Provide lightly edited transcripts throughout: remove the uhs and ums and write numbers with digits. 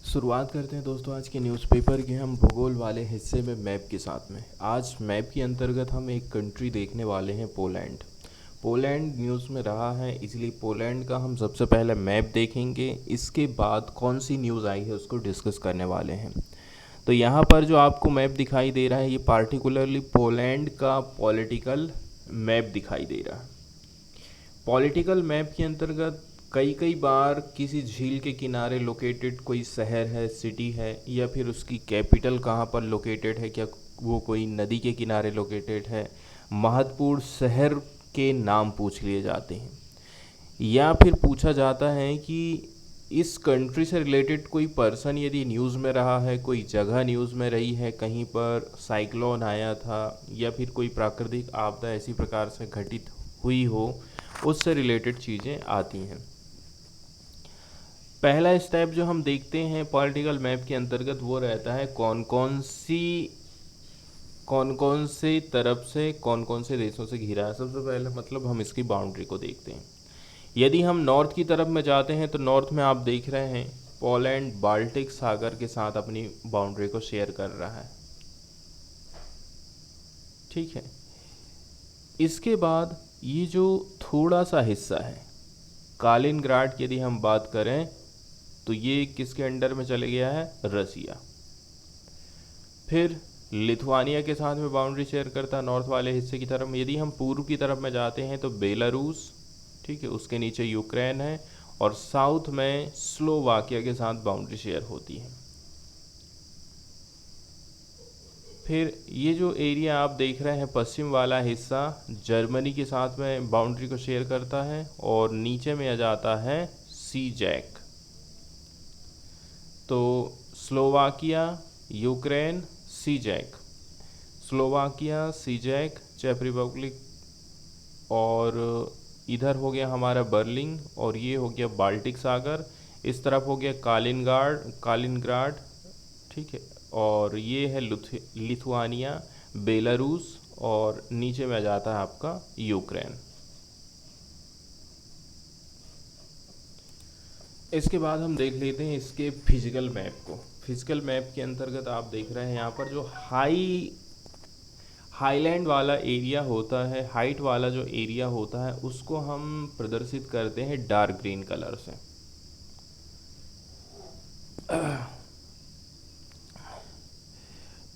शुरुआत करते हैं दोस्तों आज के न्यूज़पेपर के हम भूगोल वाले हिस्से में मैप के साथ में। आज मैप के अंतर्गत हम एक कंट्री देखने वाले हैं, पोलैंड। पोलैंड न्यूज़ में रहा है, इसलिए पोलैंड का हम सबसे पहले मैप देखेंगे। इसके बाद कौन सी न्यूज़ आई है उसको डिस्कस करने वाले हैं। तो यहाँ पर जो आपको मैप दिखाई दे रहा है, ये पार्टिकुलरली पोलैंड का पॉलिटिकल मैप दिखाई दे रहा है। पॉलिटिकल मैप के अंतर्गत कई कई बार किसी झील के किनारे लोकेटेड कोई शहर है, सिटी है, या फिर उसकी कैपिटल कहाँ पर लोकेटेड है, क्या वो कोई नदी के किनारे लोकेटेड है, महत्वपूर्ण शहर के नाम पूछ लिए जाते हैं। या फिर पूछा जाता है कि इस कंट्री से रिलेटेड कोई पर्सन यदि न्यूज़ में रहा है, कोई जगह न्यूज़ में रही है, कहीं पर साइक्लोन आया था या फिर कोई प्राकृतिक आपदा ऐसी प्रकार से घटित हुई हो, उससे रिलेटेड चीज़ें आती हैं। पहला स्टेप जो हम देखते हैं पॉलिटिकल मैप के अंतर्गत वो रहता है कौन कौन से तरफ से कौन कौन से देशों से घिरा है। सबसे पहले मतलब हम इसकी बाउंड्री को देखते हैं। यदि हम नॉर्थ की तरफ में जाते हैं तो नॉर्थ में आप देख रहे हैं पोलैंड बाल्टिक सागर के साथ अपनी बाउंड्री को शेयर कर रहा है। ठीक है, इसके बाद ये जो थोड़ा सा हिस्सा है कालिनग्राड की यदि हम बात करें तो ये किसके अंडर में चले गया है, रसिया। फिर लिथुआनिया के साथ में बाउंड्री शेयर करता है नॉर्थ वाले हिस्से की तरफ में। यदि हम पूर्व की तरफ में जाते हैं तो बेलारूस, ठीक है, उसके नीचे यूक्रेन है, और साउथ में स्लोवाकिया के साथ बाउंड्री शेयर होती है। फिर ये जो एरिया आप देख रहे हैं पश्चिम वाला हिस्सा जर्मनी के साथ में बाउंड्री को शेयर करता है, और नीचे में आ जाता है सी जैक। तो स्लोवाकिया, यूक्रेन, सी जैक, स्लोवाकिया, सी जैक, चेक रिपब्लिक, और इधर हो गया हमारा बर्लिन, और ये हो गया बाल्टिक सागर। इस तरफ हो गया कालिनग्राड, ठीक है, और ये है लिथुआनिया, बेलारूस, और नीचे में आ जाता है आपका यूक्रेन। इसके बाद हम देख लेते हैं इसके फिजिकल मैप को। फिजिकल मैप के अंतर्गत आप देख रहे हैं यहाँ पर जो हाईलैंड वाला एरिया होता है, हाइट वाला जो एरिया होता है, उसको हम प्रदर्शित करते हैं डार्क ग्रीन कलर से।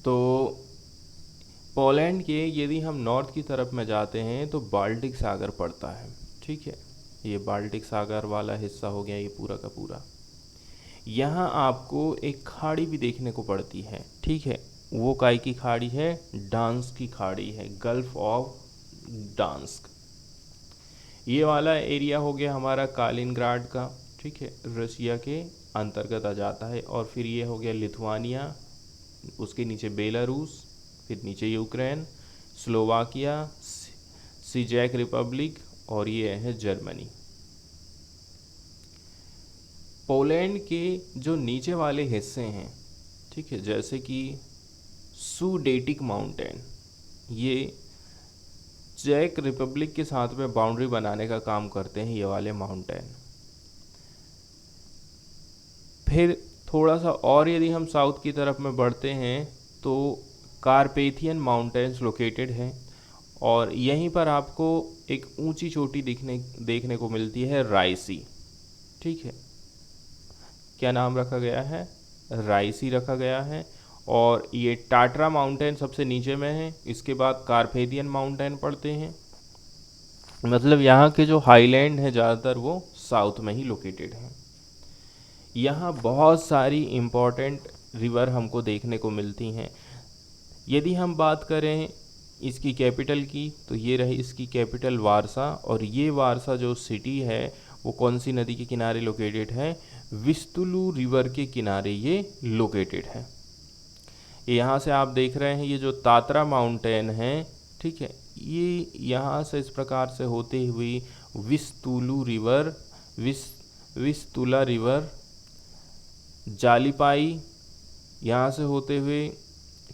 तो पोलैंड के यदि हम नॉर्थ की तरफ में जाते हैं तो बाल्टिक सागर पड़ता है। ठीक है, ये बाल्टिक सागर वाला हिस्सा हो गया ये पूरा का पूरा। यहाँ आपको एक खाड़ी भी देखने को पड़ती है। ठीक है, वो काय की खाड़ी है, डांस की खाड़ी है, गल्फ ऑफ डांस्क। ये वाला एरिया हो गया हमारा कालिनग्राड का, ठीक है, रशिया के अंतर्गत आ जाता है। और फिर ये हो गया लिथुआनिया, उसके नीचे बेलारूस, फिर नीचे यूक्रेन, स्लोवाकिया, चेक रिपब्लिक, और ये है जर्मनी। पोलैंड के जो नीचे वाले हिस्से हैं, ठीक है, जैसे कि सुडेटिक माउंटेन, ये चेक रिपब्लिक के साथ में बाउंड्री बनाने का काम करते हैं ये वाले माउंटेन। फिर थोड़ा सा और यदि हम साउथ की तरफ में बढ़ते हैं तो कारपेथियन माउंटेन्स लोकेटेड हैं, और यहीं पर आपको एक ऊंची चोटी देखने को मिलती है, राइसी। ठीक है, क्या नाम रखा गया है, राइसी रखा गया है। और ये टाट्रा माउंटेन सबसे नीचे में है, इसके बाद कारपेथियन माउंटेन पड़ते हैं। मतलब यहाँ के जो हाईलैंड है ज़्यादातर वो साउथ में ही लोकेटेड हैं। यहाँ बहुत सारी इम्पोर्टेंट रिवर हमको देखने को मिलती हैं। यदि हम बात करें इसकी कैपिटल की तो ये रही इसकी कैपिटल वारसा, और ये वारसा जो सिटी है वो कौन सी नदी के किनारे लोकेटेड है, विस्तुलू रिवर के किनारे ये लोकेटेड है। यहाँ से आप देख रहे हैं ये जो तात्रा माउंटेन है, ठीक है, ये यहाँ से इस प्रकार से होते हुए विस्तुलू रिवर, विस्तुला रिवर, जालीपाई यहाँ से होते हुए,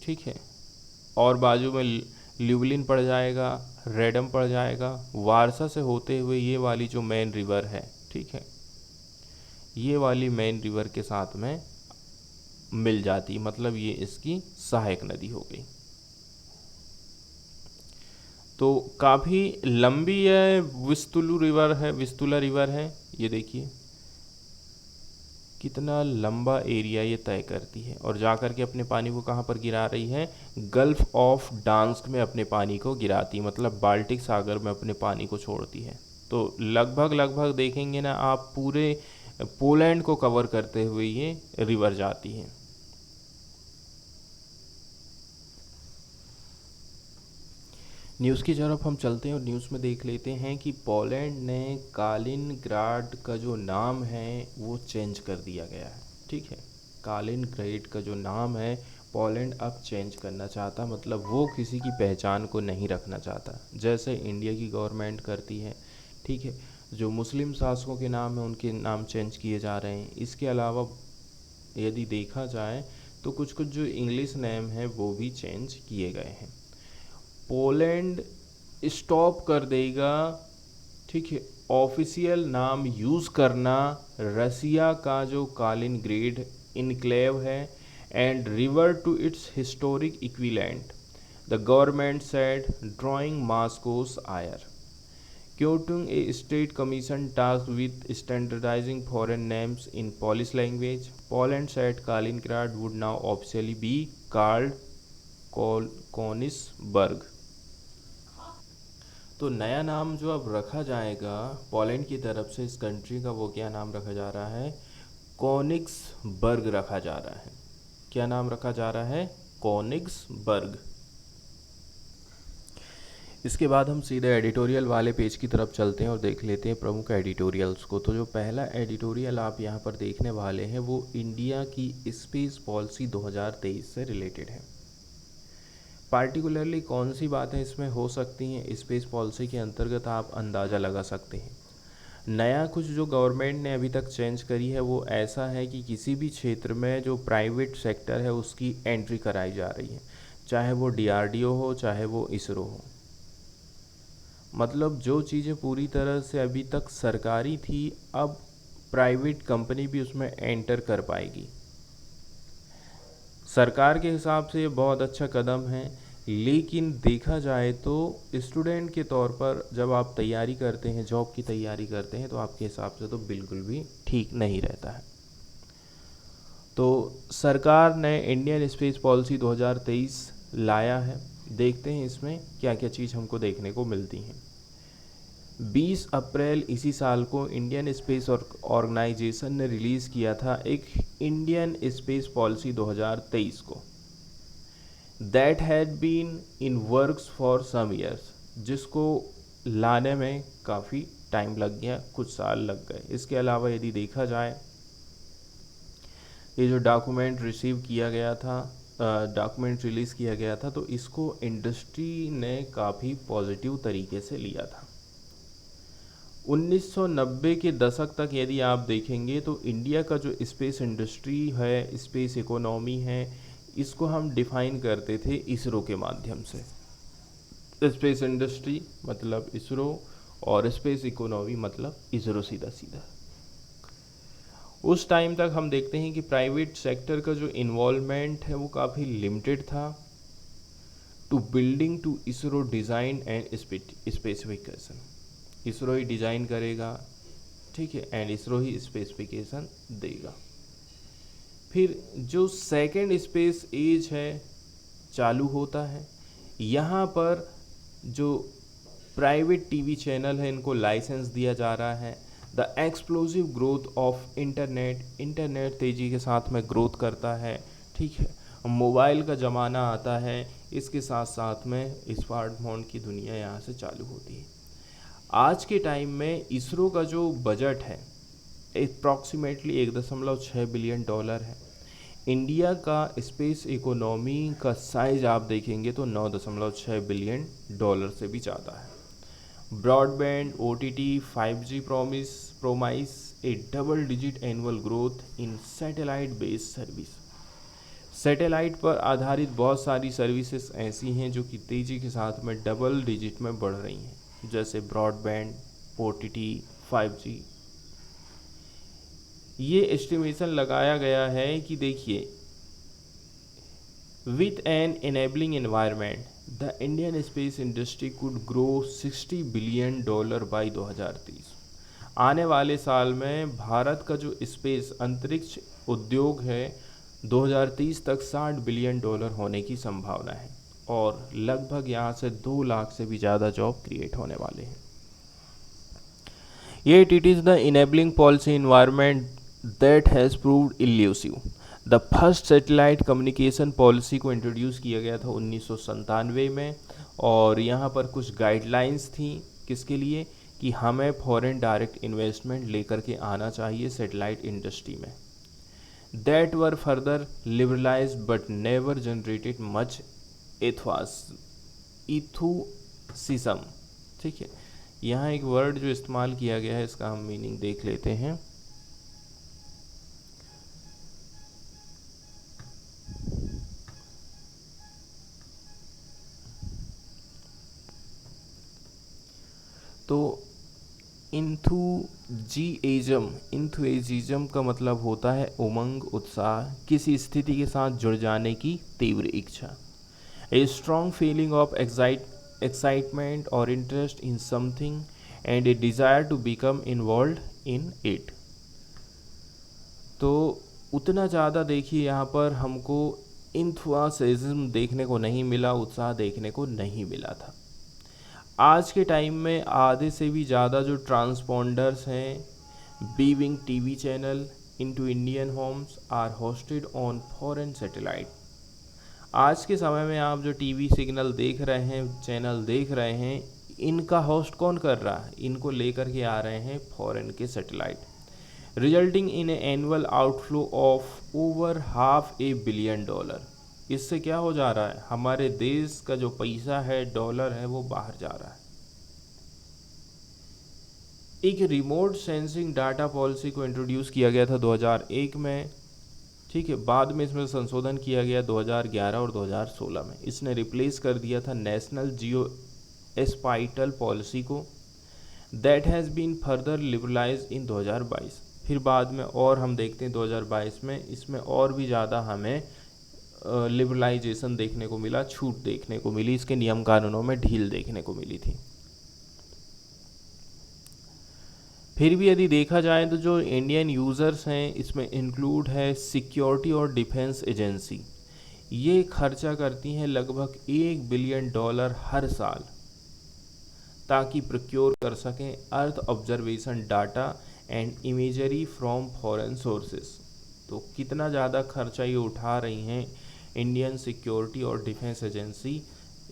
ठीक है, और बाजू में ल्यूबलिन पड़ जाएगा, रेडम पड़ जाएगा, वारसा से होते हुए ये वाली जो मेन रिवर है, ठीक है, ये वाली मेन रिवर के साथ में मिल जाती, मतलब ये इसकी सहायक नदी हो गई। तो काफ़ी लंबी है, विस्तुला रिवर है। ये देखिए कितना लंबा एरिया ये तय करती है और जा कर के अपने पानी को कहाँ पर गिरा रही है, गल्फ ऑफ डांस्क में अपने पानी को गिराती, मतलब बाल्टिक सागर में अपने पानी को छोड़ती है। तो लगभग लगभग देखेंगे ना आप, पूरे पोलैंड को कवर करते हुए ये रिवर जाती है। न्यूज़ की तरफ हम चलते हैं और न्यूज़ में देख लेते हैं कि पोलैंड ने कालिनग्राड का जो नाम है वो चेंज कर दिया गया है। ठीक है, कालिनग्रेड का जो नाम है पोलैंड अब चेंज करना चाहता, मतलब वो किसी की पहचान को नहीं रखना चाहता, जैसे इंडिया की गवर्नमेंट करती है। ठीक है, जो मुस्लिम शासकों के नाम हैं उनके नाम चेंज किए जा रहे हैं। इसके अलावा यदि देखा जाए तो कुछ कुछ जो इंग्लिश नेम है वो भी चेंज किए गए हैं। पोलैंड स्टॉप कर देगा, ठीक है, ऑफिशियल नाम यूज़ करना रसिया का जो कालिनग्रेड इनक्लेव है and revert to its historic equivalent, the government said, drawing Moscow's ire. Kyotung, a state commission tasked with standardizing foreign names in Polish language, Poland said Kaliningrad would now officially be called Königsberg। तो नया नाम जो अब रखा जाएगा Poland की तरफ से इस कंट्री का, वो क्या नाम रखा जा रहा है, कोनिग्सबर्ग रखा जा रहा है। क्या नाम रखा जा रहा है, कोनिग्सबर्ग। इसके बाद हम सीधे एडिटोरियल वाले पेज की तरफ चलते हैं और देख लेते हैं प्रमुख एडिटोरियल्स को। तो जो पहला एडिटोरियल आप यहाँ पर देखने वाले हैं वो इंडिया की स्पेस पॉलिसी 2023 से रिलेटेड है। पार्टिकुलरली कौन सी बातें इसमें हो सकती हैं स्पेस पॉलिसी के अंतर्गत, आप अंदाज़ा लगा सकते हैं। नया कुछ जो गवर्नमेंट ने अभी तक चेंज करी है वो ऐसा है कि किसी भी क्षेत्र में जो प्राइवेट सेक्टर है उसकी एंट्री कराई जा रही है, चाहे वो DRDO हो चाहे वो इसरो हो। मतलब जो चीज़ें पूरी तरह से अभी तक सरकारी थी अब प्राइवेट कंपनी भी उसमें एंटर कर पाएगी। सरकार के हिसाब से ये बहुत अच्छा कदम है, लेकिन देखा जाए तो स्टूडेंट के तौर पर जब आप तैयारी करते हैं, जॉब की तैयारी करते हैं, तो आपके हिसाब से तो बिल्कुल भी ठीक नहीं रहता है। तो सरकार ने इंडियन स्पेस पॉलिसी 2023 लाया है। देखते हैं इसमें क्या क्या चीज़ हमको देखने को मिलती हैं। 20 अप्रैल इसी साल को इंडियन स्पेस ऑर्गेनाइजेशन ने रिलीज़ किया था एक इंडियन स्पेस पॉलिसी 2023 को, that had been in works for some years, जिसको लाने में काफ़ी टाइम लग गया, कुछ साल लग गए। इसके अलावा यदि देखा जाए ये जो डॉक्यूमेंट रिसीव किया गया था, डॉक्यूमेंट रिलीज़ किया गया था, तो इसको इंडस्ट्री ने काफ़ी पॉजिटिव तरीके से लिया था। 1990 के दशक तक यदि आप देखेंगे तो इंडिया का जो स्पेस इंडस्ट्री है, स्पेस इकोनॉमी है, इसको हम डिफाइन करते थे इसरो के माध्यम से। स्पेस इंडस्ट्री मतलब इसरो और स्पेस इकोनॉमी मतलब इसरो, सीधा सीधा। उस टाइम तक हम देखते हैं कि प्राइवेट सेक्टर का जो इन्वॉल्वमेंट है वो काफ़ी लिमिटेड था to building to ISRO design and specification. ISRO ही डिज़ाइन करेगा, ठीक है, एंड इसरो ही स्पेसिफिकेशन देगा। फिर जो सेकेंड स्पेस एज है चालू होता है। यहाँ पर जो प्राइवेट टीवी चैनल है इनको लाइसेंस दिया जा रहा है। The explosive growth of internet तेज़ी के साथ में ग्रोथ करता है, ठीक है। मोबाइल का ज़माना आता है, इसके साथ साथ में स्मार्टफोन की दुनिया यहाँ से चालू होती है। आज के टाइम में इसरो का जो बजट है अप्रॉक्सीमेटली 1.6 बिलियन डॉलर है। इंडिया का स्पेस इकोनॉमी का साइज आप देखेंगे तो 9.6 बिलियन डॉलर से भी ज़्यादा है। Broadband, OTT, 5G promise A double digit annual growth in satellite based service. Satellite पर आधारित बहुत सारी सर्विसेज ऐसी हैं जो कि तेज़ी के साथ में डबल डिजिट में बढ़ रही हैं, जैसे ब्रॉडबैंड, OTT, 5G। ये एस्टिमेशन लगाया गया है कि देखिए With an enabling environment, the Indian space industry could grow $60 billion by 2030। आने वाले साल में भारत का जो स्पेस अंतरिक्ष उद्योग है 2030 तक $60 बिलियन होने की संभावना है और लगभग यहाँ से 2 लाख से भी ज़्यादा जॉब क्रिएट होने वाले हैं। Yet it is the enabling policy environment that has proved elusive। The first satellite communication policy को इंट्रोड्यूस किया गया था 1997 में और यहाँ पर कुछ गाइडलाइंस थी किसके लिए कि हमें फॉरेन डायरेक्ट इन्वेस्टमेंट लेकर के आना चाहिए सैटेलाइट इंडस्ट्री में। That were further liberalise but never generated much enthusiasm. ठीक है, यहाँ एक वर्ड जो इस्तेमाल किया गया है इसका हम मीनिंग देख लेते हैं। तो इंथुजिज्म का मतलब होता है उमंग, उत्साह, किसी स्थिति के साथ जुड़ जाने की तीव्र इच्छा। A strong feeling of excitement और interest in something and a desire to become involve in it. तो उतना ज़्यादा देखिए यहाँ पर हमको इंथुसिज्म देखने को नहीं मिला, उत्साह देखने को नहीं मिला था। आज के टाइम में आधे से भी ज़्यादा जो ट्रांसपोंडर्स हैं beaming TV channel into Indian homes are hosted on foreign satellite. आज के समय में आप जो टीवी सिग्नल देख रहे हैं, चैनल देख रहे हैं, इनका होस्ट कौन कर रहा है? इनको लेकर के आ रहे हैं फॉरेन के satellite, resulting in annual outflow of over $500 billion. इससे क्या हो जा रहा है? हमारे देश का जो पैसा है, डॉलर है, वो बाहर जा रहा है। एक रिमोट सेंसिंग डाटा पॉलिसी को इंट्रोड्यूस किया गया था 2001 में। ठीक है, बाद में इसमें संशोधन किया गया 2011 और 2016 में। इसने रिप्लेस कर दिया था नेशनल जियो स्पाइटल पॉलिसी को। That has been further liberalise in 2022। फिर बाद में और हम देखते हैं 2022 में इसमें और भी ज़्यादा हमें लिबरलाइजेशन देखने को मिला, छूट देखने को मिली, इसके नियम कानूनों में ढील देखने को मिली थी। फिर भी यदि देखा जाए तो जो इंडियन यूज़र्स हैं इसमें इंक्लूड है सिक्योरिटी और डिफेंस एजेंसी। ये खर्चा करती हैं लगभग $1 बिलियन हर साल ताकि प्रोक्योर कर सकें earth observation data and imagery from foreign sources. तो कितना ज़्यादा खर्चा ये उठा रही हैं इंडियन सिक्योरिटी और डिफेंस एजेंसी,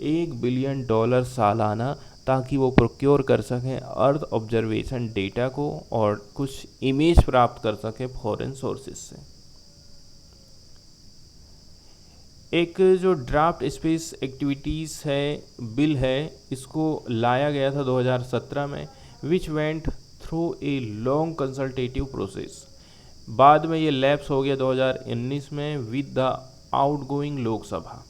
$1 बिलियन सालाना, ताकि वो प्रोक्योर कर सकें अर्थ ऑब्जर्वेशन डेटा को और कुछ इमेज प्राप्त कर सकें फॉरेन सोर्सेस से। एक जो ड्राफ्ट स्पेस एक्टिविटीज़ है बिल है, इसको लाया गया था 2017 में, which went through a long consultative process. बाद में ये लैप्स हो गया 2019 में विद द आउटगोइंग लोकसभा।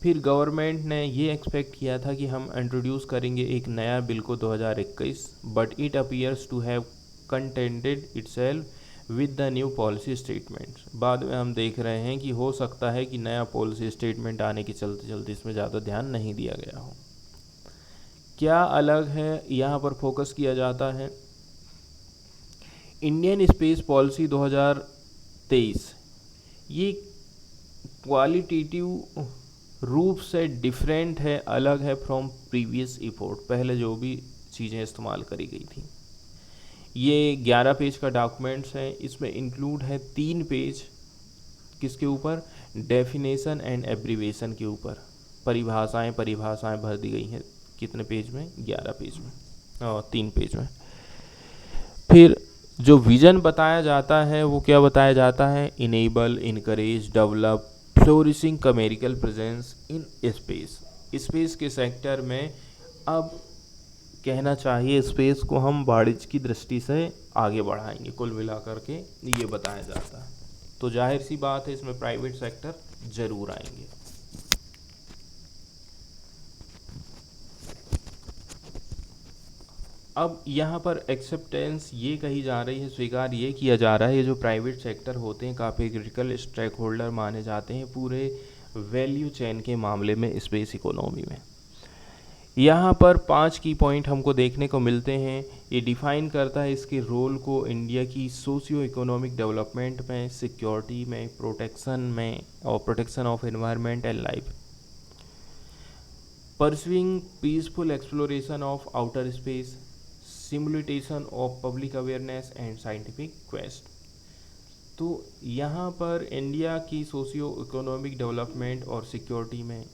फिर गवर्नमेंट ने ये एक्सपेक्ट किया था कि हम इंट्रोड्यूस करेंगे एक नया बिल को 2021, but it appears to have contented itself with the new policy statement. बाद में हम देख रहे हैं कि हो सकता है कि नया पॉलिसी स्टेटमेंट आने के चलते चलते इसमें ज़्यादा ध्यान नहीं दिया गया हो। क्या अलग है यहाँ पर फोकस किया जाता है? इंडियन स्पेस पॉलिसी 2023 ये क्वालिटेटिव रूप से डिफरेंट है, अलग है फ्रॉम प्रीवियस एफर्ट, पहले जो भी चीज़ें इस्तेमाल करी गई थी। ये 11 पेज का डॉक्यूमेंट्स है, इसमें इंक्लूड है 3 पेज किसके ऊपर? डेफिनेशन एंड एब्रीवेशन के ऊपर। परिभाषाएं भर दी गई हैं कितने पेज में? 11 पेज में और 3 पेज में। फिर जो विजन बताया जाता है वो क्या बताया जाता है? Enable, encourage, develop flourishing commercial presence in space. Space के सेक्टर में अब कहना चाहिए स्पेस को हम वाणिज्य की दृष्टि से आगे बढ़ाएंगे, कुल मिलाकर के ये बताया जाता है। तो जाहिर सी बात है इसमें प्राइवेट सेक्टर जरूर आएंगे। अब यहाँ पर एक्सेप्टेंस ये कही जा रही है, स्वीकार ये किया जा रहा है, ये जो प्राइवेट सेक्टर होते हैं काफ़ी क्रिटिकल स्टेक होल्डर माने जाते हैं पूरे वैल्यू चेन के मामले में स्पेस इकोनॉमी में। यहाँ पर 5 की पॉइंट हमको देखने को मिलते हैं। ये डिफाइन करता है इसके रोल को इंडिया की सोशियो इकोनॉमिक डेवलपमेंट में, सिक्योरिटी में, प्रोटेक्शन में और protection of environment and life. Pursuing peaceful exploration of outer space, simulation of public awareness and scientific quest. तो यहाँ पर इंडिया की सोशियो इकोनॉमिक डेवलपमेंट और सिक्योरिटी में,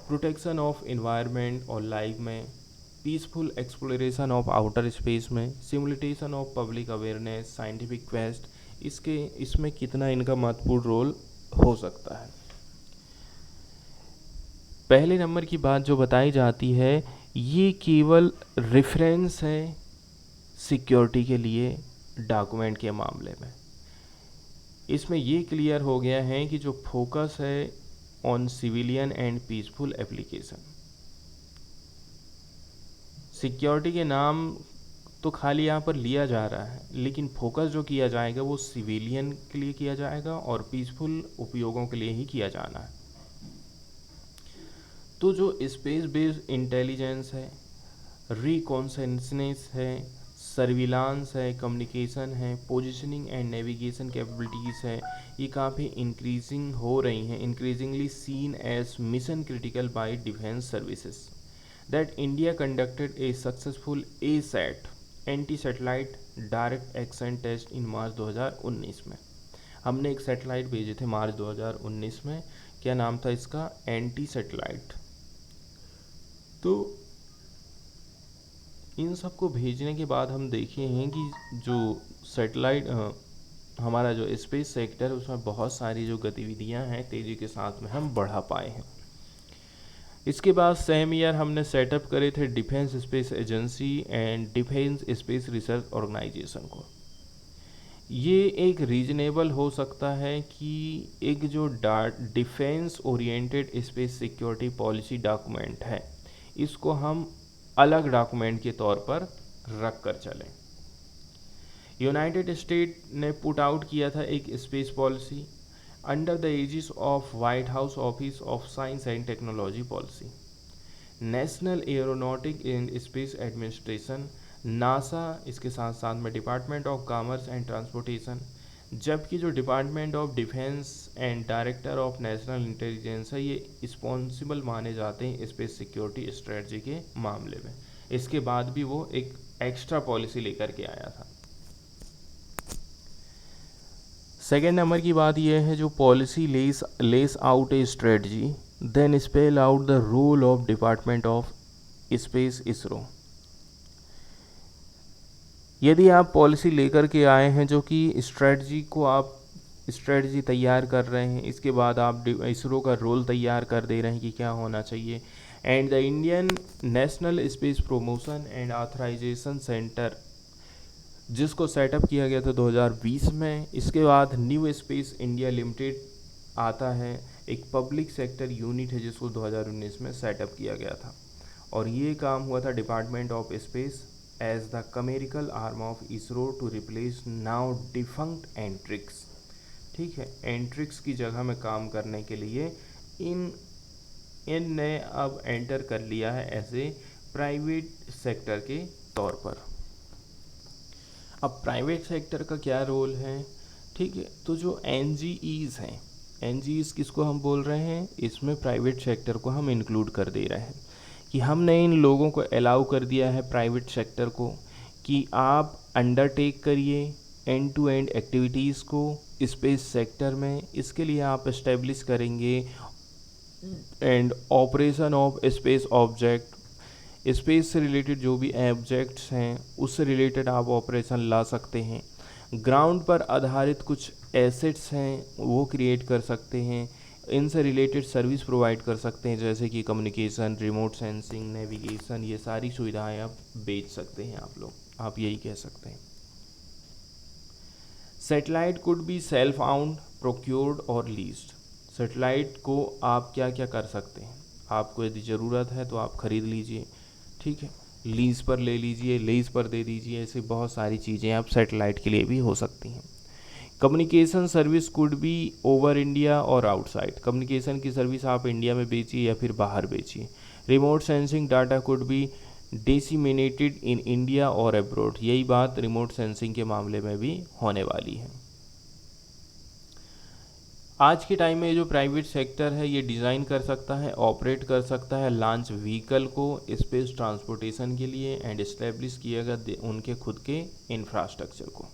प्रोटेक्शन ऑफ एनवायरनमेंट और लाइफ में, peaceful exploration of outer space में, simulation of public awareness, scientific quest, इसमें कितना इनका महत्वपूर्ण रोल हो सकता है। पहले नंबर की बात जो बताई जाती है, ये केवल रेफरेंस है सिक्योरिटी के लिए डॉक्यूमेंट के मामले में। इसमें ये क्लियर हो गया है कि जो फोकस है on civilian and peaceful application. Security के नाम तो खाली यहाँ पर लिया जा रहा है, लेकिन फोकस जो किया जाएगा वो सिविलियन के लिए किया जाएगा और पीसफुल उपयोगों के लिए ही किया जाना है। तो जो स्पेस बेस्ड इंटेलिजेंस है, रिकॉन्सेंसनेस है, सर्विलांस है, कम्युनिकेशन है, पोजीशनिंग एंड नेविगेशन कैपेबिलिटीज़ है, ये काफ़ी इंक्रीजिंग हो रही हैं, increasingly seen as mission critical by defence services. That India conducted a successful ASAT anti satellite direct action test in March 2019 में। हमने एक सैटेलाइट भेजे थे मार्च 2019 में। क्या नाम था इसका? Anti satellite. तो इन सब को भेजने के बाद हम देखे हैं कि जो सैटेलाइट हमारा जो स्पेस सेक्टर है उसमें बहुत सारी जो गतिविधियां हैं तेज़ी के साथ में हम बढ़ा पाए हैं। इसके बाद सेम ईयर हमने सेटअप करे थे defence space agency and defence space research organisation को। ये एक रीजनेबल हो सकता है कि एक जो defence oriented space security policy document है, इसको हम अलग डॉक्यूमेंट के तौर पर रख कर चलें। यूनाइटेड स्टेट ने पुट आउट किया था एक space policy under the aegis of White House Office of Science and Technology Policy, National Aeronautic and Space Administration, NASA, इसके साथ साथ में Department of Commerce and Transportation, जबकि जो Department of Defence and Director of National Intelligence है, ये responsible माने जाते हैं स्पेस सिक्योरिटी स्ट्रेटजी के मामले में। इसके बाद भी वो एक एक्स्ट्रा पॉलिसी लेकर के आया था। सेकेंड नंबर की बात यह है, जो policy lays out a strategy then spell out the role of department of space ISRO. यदि आप पॉलिसी लेकर के आए हैं जो कि स्ट्रेटजी तैयार कर रहे हैं, इसके बाद आप इसरो का रोल तैयार कर दे रहे हैं कि क्या होना चाहिए, and the Indian national space promotion and authorisation centre जिसको सेटअप किया गया था 2020 में। इसके बाद न्यू स्पेस इंडिया लिमिटेड आता है, एक पब्लिक सेक्टर यूनिट है जिसको 2019 में सेटअप किया गया था, और ये काम हुआ था department of space as the commercial arm of ISRO to replace now defunct Antrix. ठीक है, एंट्रिक्स की जगह में काम करने के लिए इन ने अब एंटर कर लिया है ऐसे प्राइवेट सेक्टर के तौर पर। अब प्राइवेट सेक्टर का क्या रोल है? ठीक है, तो जो NGEs हैं, NGEs किसको हम बोल रहे हैं? इसमें प्राइवेट सेक्टर को हम इंक्लूड कर दे रहे हैं कि हमने इन लोगों को अलाउ कर दिया है प्राइवेट सेक्टर को कि आप अंडरटेक करिए एंड टू एंड एक्टिविटीज़ को स्पेस सेक्टर में। इसके लिए आप इस्टेब्लिश करेंगे and operation of space object, space से रिलेटेड जो भी ऑब्जेक्ट्स हैं उससे रिलेटेड आप ऑपरेशन ला सकते हैं। ग्राउंड पर आधारित कुछ एसेट्स हैं वो क्रिएट कर सकते हैं, इनसे रिलेटेड सर्विस प्रोवाइड कर सकते हैं, जैसे कि कम्युनिकेशन, रिमोट सेंसिंग, नेविगेशन, ये सारी सुविधाएं आप बेच सकते हैं। आप यही कह सकते हैं। Satellite could be self आउंड, procured और लीज्ड। सैटेलाइट को आप क्या क्या कर सकते हैं? आपको यदि ज़रूरत है तो आप ख़रीद लीजिए, ठीक है, लीज़ पर ले लीजिए, लीज़ पर दे दीजिए, ऐसे बहुत सारी चीज़ें आप सैटेलाइट के लिए भी हो सकती हैं। Communication service could be over India और आउटसाइड, कम्युनिकेशन की सर्विस आप इंडिया में बेचिए या फिर बाहर बेचिए। Remote sensing data could be disseminated in India और अब्रॉड, यही बात रिमोट सेंसिंग के मामले में भी होने वाली है। आज के टाइम में जो प्राइवेट सेक्टर है ये डिज़ाइन कर सकता है, ऑपरेट कर सकता है लॉन्च व्हीकल को स्पेस ट्रांसपोर्टेशन के लिए एंड इस्टेब्लिश किएगा उनके खुद के इंफ्रास्ट्रक्चर को।